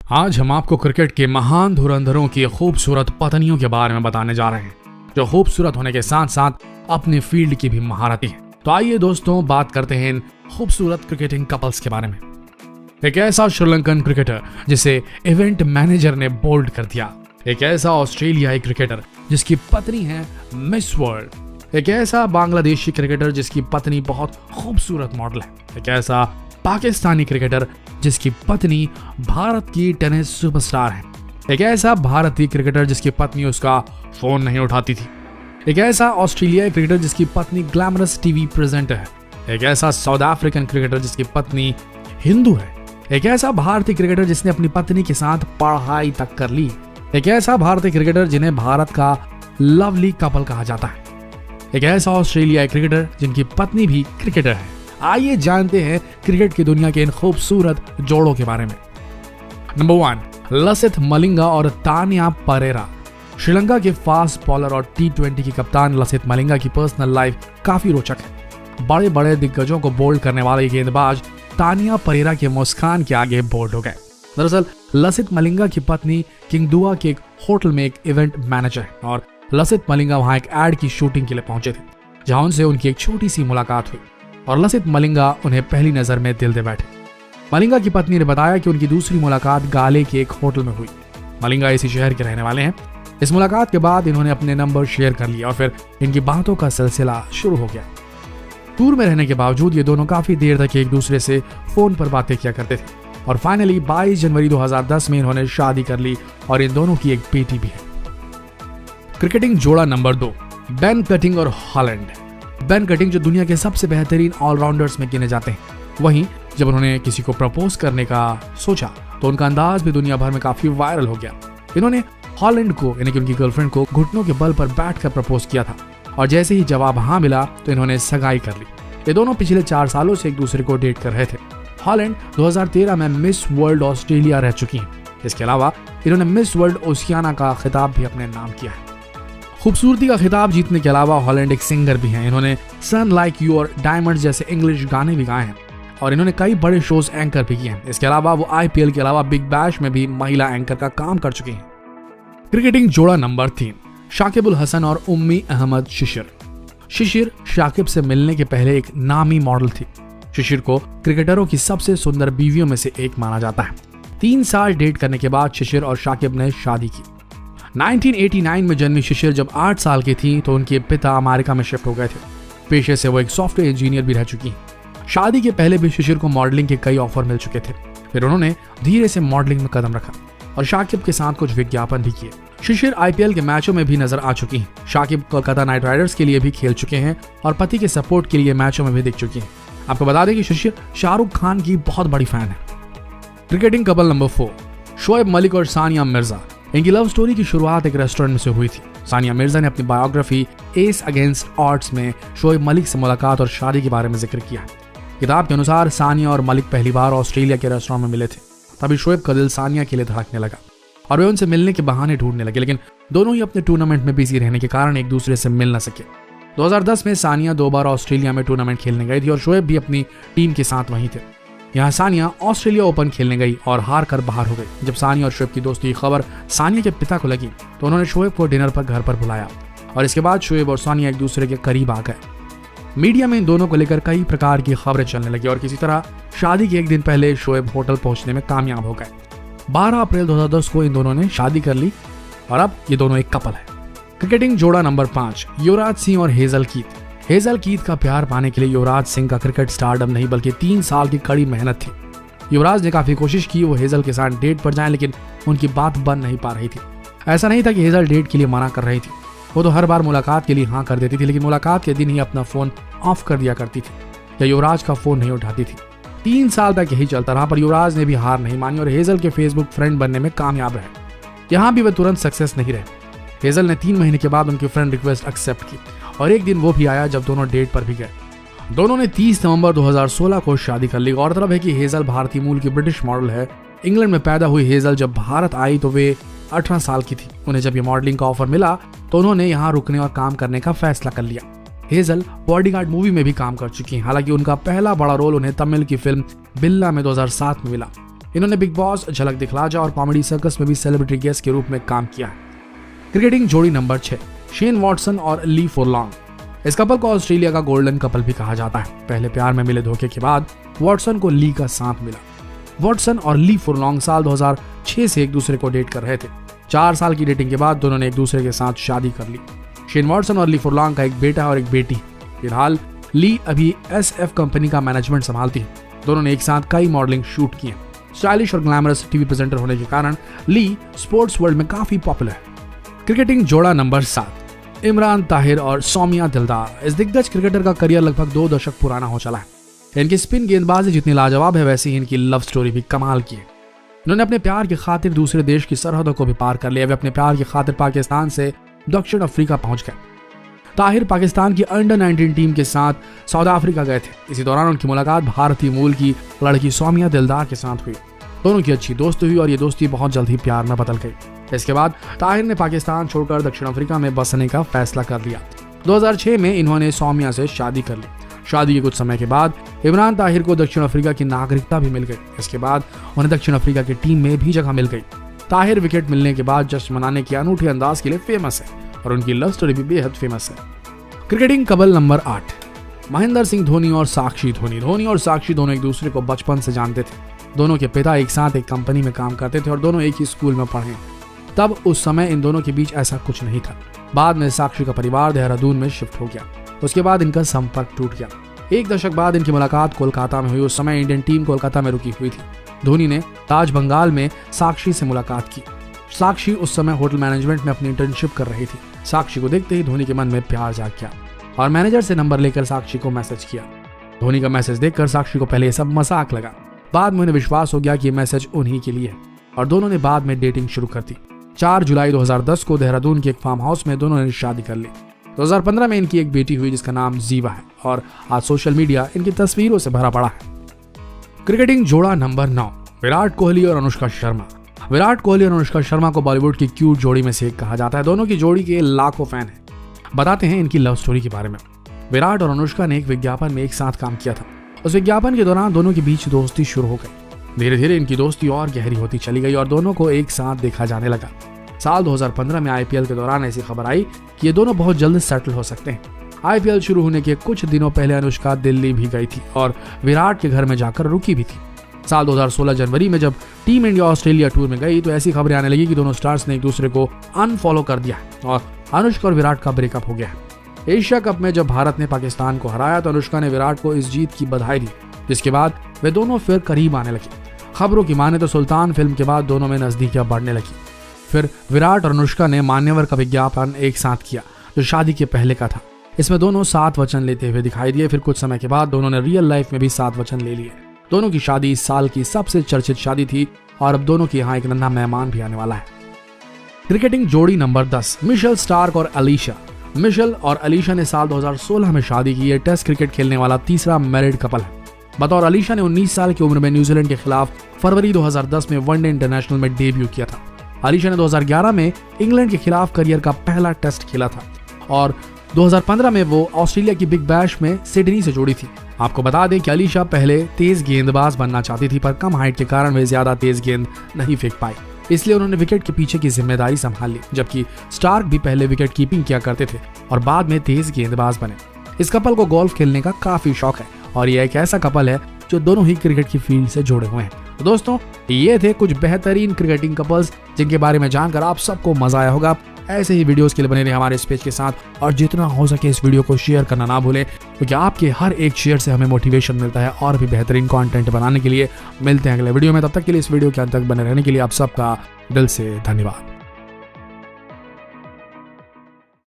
आज हम आपको क्रिकेट के महान धुरंधरों की खूबसूरत पत्नियों के बारे में बताने जा रहे हैं, जो खूबसूरत होने के साथ साथ अपने फील्ड की भी महारथी हैं। तो आइए दोस्तों, बात करते हैं इन खूबसूरत क्रिकेटिंग कपल्स के बारे में। एक ऐसा श्रीलंकन क्रिकेटर जिसे इवेंट मैनेजर ने बोल्ड कर दिया, एक ऐसा ऑस्ट्रेलियाई क्रिकेटर जिसकी पत्नी है मिस वर्ल्ड, एक ऐसा बांग्लादेशी क्रिकेटर जिसकी पत्नी बहुत खूबसूरत मॉडल है, एक ऐसा पाकिस्तानी क्रिकेटर जिसकी पत्नी भारत की टेनिस सुपरस्टार है, एक ऐसा भारतीय क्रिकेटर जिसकी पत्नी उसका फोन नहीं उठाती थी, एक ऐसा ऑस्ट्रेलियाई क्रिकेटर जिसकी पत्नी ग्लैमरस टीवी प्रेजेंटर है, एक ऐसा साउथ अफ्रीकन क्रिकेटर जिसकी पत्नी हिंदू है, एक ऐसा भारतीय क्रिकेटर जिसने अपनी पत्नी के साथ पढ़ाई तक कर ली, एक ऐसा भारतीय क्रिकेटर जिन्हें भारत का लवली कपल कहा जाता है, एक ऐसा ऑस्ट्रेलियाई क्रिकेटर जिनकी पत्नी भी क्रिकेटर है। आइए जानते हैं क्रिकेट की दुनिया के इन खूबसूरत जोड़ों के बारे में। नंबर 1, लसिथ मलिंगा और तान्या परेरा। श्रीलंका के फास्ट बॉलर और T20 की कप्तान लसिथ मलिंगा की पर्सनल लाइफ काफी रोचक है। बड़े बड़े दिग्गजों को बोल्ड करने वाले गेंदबाज तान्या परेरा के मुस्कान के आगे बोल्ड हो गए। दरअसल लसिथ मलिंगा की पत्नी किंगदुआ के एक होटल में एक इवेंट मैनेजर है और लसिथ मलिंगा वहां एक एड की शूटिंग के लिए पहुंचे थे, जहां उनसे उनकी एक छोटी सी मुलाकात हुई और लसिथ मलिंगा उन्हें पहली नजर में दिल दे बैठे। मलिंगा की पत्नी ने बताया कि उनकी दूसरी मुलाकात गाले के एक होटल में हुई। मलिंगा इसी शहर के रहने वाले हैं। इस मुलाकात के बाद इन्होंने अपने नंबर शेयर कर लिया और फिर इनकी बातों का सिलसिला शुरू हो गया। टूर में रहने के बावजूद ये दोनों काफी देर तक एक दूसरे से फोन पर बातें किया करते थे और फाइनली 22 जनवरी 2010 में इन्होंने शादी कर ली और इन दोनों की एक बेटी भी है। क्रिकेटिंग जोड़ा नंबर 2, बेन कटिंग और हॉलैंड। बेन कटिंग जो दुनिया के सबसे बेहतरीन ऑलराउंडर्स में गिने जाते हैं, वहीं जब उन्होंने किसी को प्रपोज करने का सोचा तो उनका अंदाज भी दुनिया भर में काफी वायरल हो गया। इन्होंने हॉलैंड को यानी कि उनकी गर्लफ्रेंड को घुटनों के बल पर बैठकर प्रपोज किया था और जैसे ही जवाब हाँ मिला तो इन्होंने सगाई कर ली। ये दोनों पिछले 4 सालों से एक दूसरे को डेट कर रहे थे। हॉलैंड 2013 में मिस वर्ल्ड ऑस्ट्रेलिया रह चुकी हैं। इसके अलावा इन्होंने मिस वर्ल्ड ओशियाना का खिताब भी अपने नाम किया है। खूबसूरती का खिताब जीतने के अलावा हॉलैंड एक सिंगर भी हैं। इन्होंने सन लाइक यू और डायमंड्स जैसे इंग्लिश गाने भी गाए हैं और इन्होंने कई बड़े शोज एंकर भी किए हैं। इसके अलावा वो IPL के अलावा बिग बैश में भी महिला एंकर का काम कर चुकी हैं। क्रिकेटिंग जोड़ा नंबर 3, शाकिब उल हसन और उम्मी अहमद शिशिर। शिशिर शाकिब से मिलने के पहले एक नामी मॉडल थी। शिशिर को क्रिकेटरों की सबसे सुंदर बीवियों में से एक माना जाता है। 3 साल डेट करने के बाद शिशिर और शाकिब ने शादी की। 1989 में जन्मी शिशिर जब 8 साल की थी तो उनके पिता अमेरिका में शिफ्ट हो गए थे। पेशे से वो एक सॉफ्टवेयर इंजीनियर भी रह चुकी हैं। शादी के पहले भी शिशिर को मॉडलिंग के कई ऑफर मिल चुके थे। फिर उन्होंने धीरे से मॉडलिंग में कदम रखा और शाकिब के साथ कुछ विज्ञापन भी किए। शिशिर IPL के मैचों में भी नजर आ चुकी हैं। शाकिब कोलकाता नाइट राइडर्स के लिए भी खेल चुके हैं और पति के सपोर्ट के लिए मैचों में भी दिख चुकी हैं। आपको बता दें कि शिशिर शाहरुख खान की बहुत बड़ी फैन है। Cricketing couple number 4, Shoaib Malik और सानिया मिर्जा। इनकी लव स्टोरी की शुरुआत एक रेस्टोरेंट में से हुई थी। सानिया मिर्जा ने अपनी बायोग्राफी एस अगेंस्ट ऑड्स में शोएब मलिक से मुलाकात और शादी के बारे में जिक्र किया है। किताब के अनुसार सानिया और मलिक पहली बार ऑस्ट्रेलिया के रेस्टोरेंट में मिले थे। तभी शोएब का दिल सानिया के लिए धड़कने लगा और वे उनसे मिलने के बहाने ढूंढने लगे, लेकिन दोनों ही अपने टूर्नामेंट में बिजी रहने के कारण एक दूसरे से मिल न सके। 2010 में सानिया 2 बार ऑस्ट्रेलिया में टूर्नामेंट खेलने गई थी और शोएब भी अपनी टीम के साथ वहीं थे। यहाँ सानिया ऑस्ट्रेलिया ओपन खेलने गई और हार कर बाहर हो गई। जब सानिया और शोएब की दोस्ती की खबर सानिया के पिता को लगी तो उन्होंने शोएब को डिनर पर घर पर बुलाया और इसके बाद शोएब और सानिया एक दूसरे के करीब आ गए। मीडिया में इन दोनों को लेकर कई प्रकार की खबरें चलने लगी और किसी तरह शादी के एक दिन पहले शोएब होटल पहुंचने में कामयाब हो गए। 12 अप्रैल 2010 को इन दोनों ने शादी कर ली और अब ये दोनों एक कपल है। क्रिकेटिंग जोड़ा नंबर 5, युवराज सिंह और हेजल कीथ। हेजल कीथ का प्यार पाने के लिए युवराज सिंह का क्रिकेट स्टारडम नहीं बल्कि 3 साल की कड़ी मेहनत थी। युवराज ने काफी कोशिश की वो हेजल के साथ डेट पर जाएं, लेकिन उनकी बात बन नहीं पा रही थी। ऐसा नहीं था कि हेजल डेट के लिए मना कर रही थी, वो तो हर बार मुलाकात के लिए हाँ कर देती थी, लेकिन मुलाकात के दिन ही अपना फोन ऑफ कर दिया करती थी या युवराज का फोन नहीं उठाती थी। 3 साल तक यही चलता रहा, पर युवराज ने भी हार नहीं मानी और हेजल के फेसबुक फ्रेंड बनने में कामयाब रहे। यहाँ भी वे तुरंत सक्सेस नहीं रहे। हेजल ने 3 महीने के बाद उनकी फ्रेंड रिक्वेस्ट एक्सेप्ट की और एक दिन वो भी आया जब दोनों डेट पर भी गए। दोनों ने 30 नवंबर 2016 को शादी कर ली। गौरतलब है कि हेजल भारतीय मूल की ब्रिटिश मॉडल है। इंग्लैंड में पैदा हुई हेजल जब भारत आई तो वे 18 साल की थी। उन्हें जब ये मॉडलिंग का ऑफर मिला तो उन्होंने यहाँ रुकने और काम करने का फैसला कर लिया। हेजल बॉडीगार्ड मूवी में भी काम कर चुकी हैं। हालांकि उनका पहला बड़ा रोल उन्हें तमिल की फिल्म बिल्ला में 2007 में मिला। इन्होंने बिग बॉस, झलक दिखला जा और कॉमेडी सर्कस में भी सेलिब्रिटी गेस्ट के रूप में काम किया है। क्रिकेटिंग जोड़ी नंबर 6, शेन वॉटसन और ली फुरलॉन्ग। इस कपल को ऑस्ट्रेलिया का गोल्डन कपल भी कहा जाता है। पहले प्यार में मिले धोखे के बाद वॉटसन को ली का साथ मिला। वॉटसन और ली फुरलॉन्ग साल 2006 से एक दूसरे को डेट कर रहे थे। 4 साल की डेटिंग के बाद दोनों ने एक दूसरे के साथ शादी कर ली। शेन वॉटसन और ली फुरलॉन्ग का एक बेटा और एक बेटी। फिलहाल ली अभी SF कंपनी का मैनेजमेंट संभालती है। दोनों ने एक साथ कई मॉडलिंग शूट किए। स्टाइलिश और ग्लैमरस टीवी प्रेजेंटर होने के कारण ली स्पोर्ट्स वर्ल्ड में काफी पॉपुलर है। क्रिकेटिंग जोड़ा नंबर 7, इमरान ताहिर और सौम्या दिलदार। इस दिग्गज क्रिकेटर का करियर लगभग 2 दशक पुराना हो चला है। इनकी स्पिन गेंदबाजी जितनी लाजवाब है, वैसे ही इनकी लव स्टोरी भी कमाल की है। इन्होंने अपने प्यार की खातिर दूसरे देश की सरहदों को भी पार कर लिया। वे अपने प्यार की खातिर पाकिस्तान से दक्षिण अफ्रीका पहुंच गए। ताहिर पाकिस्तान की अंडर 19 टीम के साथ साउथ अफ्रीका गए थे। इसी दौरान उनकी मुलाकात भारतीय मूल की लड़की सौम्या दिलदार के साथ हुई। दोनों की अच्छी दोस्ती हुई और ये दोस्ती बहुत जल्द ही प्यार में बदल गई। इसके बाद ताहिर ने पाकिस्तान छोड़कर दक्षिण अफ्रीका में बसने का फैसला कर लिया। 2006 में इन्होंने सौम्या से शादी कर ली। शादी के कुछ समय के बाद इमरान ताहिर को दक्षिण अफ्रीका की नागरिकता भी मिल गई। इसके बाद उन्हें दक्षिण अफ्रीका की टीम में भी जगह मिल गई। ताहिर विकेट मिलने के बाद जश्न मनाने के अनूठे अंदाज के लिए फेमस है और उनकी लव स्टोरी भी बेहद फेमस है। Cricketing couple number 8, Mahendra Singh Dhoni और साक्षी धोनी। धोनी और साक्षी दोनों एक दूसरे को बचपन से जानते थे। दोनों के पिता एक साथ एक कंपनी में काम करते थे और दोनों एक ही स्कूल में पढ़े। तब उस समय इन दोनों के बीच ऐसा कुछ नहीं था। बाद में साक्षी का परिवार देहरादून में शिफ्ट हो गया। उसके बाद इनका संपर्क टूट गया। 1 दशक बाद इनकी मुलाकात कोलकाता में हुई। उस समय इंडियन टीम कोलकाता में रुकी हुई थी। धोनी ने ताज बंगाल में साक्षी से मुलाकात की। साक्षी उस समय होटल मैनेजमेंट में अपनी इंटर्नशिप कर रही थी। साक्षी को देखते ही धोनी के मन में प्यार जाग गया और मैनेजर से नंबर लेकर साक्षी को मैसेज किया। धोनी का मैसेज देखकर साक्षी को पहले ये सब मजाक लगा। बाद में उन्हें विश्वास हो गया कि ये मैसेज उन्हीं के लिए है और दोनों ने बाद में डेटिंग शुरू कर दी। 4 जुलाई 2010 को देहरादून के एक फार्म हाउस में दोनों ने शादी कर ली। 2015 में इनकी एक बेटी हुई जिसका नाम जीवा है और आज सोशल मीडिया इनकी तस्वीरों से भरा पड़ा है। क्रिकेटिंग जोड़ा नंबर 9, विराट कोहली और अनुष्का शर्मा। विराट कोहली और अनुष्का शर्मा को बॉलीवुड की क्यूट जोड़ी में से एक कहा जाता है। दोनों की जोड़ी के लाखों फैन हैं। बताते हैं इनकी लव स्टोरी के बारे में। विराट और अनुष्का ने एक विज्ञापन में एक साथ काम किया था। उस विज्ञापन के दौरान दोनों के बीच दोस्ती शुरू हो गई। धीरे धीरे इनकी दोस्ती और गहरी होती चली गई और दोनों को एक साथ देखा जाने लगा। साल 2015 में IPL के दौरान ऐसी खबर आई कि ये दोनों बहुत जल्द सेटल हो सकते हैं। IPL शुरू होने के कुछ दिनों पहले अनुष्का दिल्ली भी गई थी और विराट के घर में जाकर रुकी भी थी। साल 2016 जनवरी में जब टीम इंडिया ऑस्ट्रेलिया टूर में गई तो ऐसी खबरें आने लगी कि दोनों स्टार्स ने एक दूसरे को अनफॉलो कर दिया और अनुष्का और विराट का ब्रेकअप हो गया। एशिया कप में जब भारत ने पाकिस्तान को हराया तो अनुष्का ने विराट को इस जीत की बधाई दी, जिसके बाद वे दोनों फिर करीब आने लगे। खबरों की माने तो सुल्तान फिल्म के बाद दोनों में नजदीकियां बढ़ने लगी। फिर विराट और अनुष्का ने मान्यवर का विज्ञापन एक साथ किया जो शादी के पहले का था। इसमें दोनों 7 वचन लेते हुए दिखाई दिए। फिर कुछ समय के बाद दोनों ने रियल लाइफ में भी 7 वचन ले लिए। दोनों की शादी इस साल की सबसे चर्चित शादी थी और अब दोनों के यहाँ एक नन्हा मेहमान भी आने वाला है। क्रिकेटिंग जोड़ी नंबर 10, मिशेल स्टार्क और अलीशा। मिशेल और अलीशा ने साल 2016 में शादी की। ये टेस्ट क्रिकेट खेलने वाला तीसरा मैरिड कपल है। बतौर अलीशा ने 19 साल की उम्र में न्यूजीलैंड के खिलाफ फरवरी 2010 में वनडे इंटरनेशनल में डेब्यू किया था। अलीशा ने 2011 में इंग्लैंड के खिलाफ करियर का पहला टेस्ट खेला था और 2015 में वो ऑस्ट्रेलिया की बिग बैश में सिडनी से जुड़ी थी। आपको बता दें कि अलीशा पहले तेज गेंदबाज बनना चाहती थी, पर कम हाइट के कारण वे ज्यादा तेज गेंद नहीं फेंक पाई, इसलिए उन्होंने विकेट के पीछे की जिम्मेदारी संभाल ली। जबकि स्टार्क भी पहले विकेट कीपिंग किया करते थे और बाद में तेज गेंदबाज बने। इस कपल को गोल्फ खेलने का काफी शौक है और यह एक ऐसा कपल है जो दोनों ही क्रिकेट की फील्ड से जुड़े हुए हैं। तो दोस्तों, ये थे कुछ बेहतरीन क्रिकेटिंग कपल्स जिनके बारे में जानकर आप सबको मजा आया होगा। ऐसे ही वीडियोस के लिए बने रहे हमारे इस पेज के साथ और जितना हो सके इस वीडियो को शेयर करना ना भूलें, क्योंकि आपके हर एक शेयर से हमें मोटिवेशन मिलता है और भी बेहतरीन कंटेंट बनाने के लिए। मिलते हैं अगले वीडियो में, तब तक के लिए इस वीडियो के अंत तक बने रहने के लिए आप सबका दिल से धन्यवाद।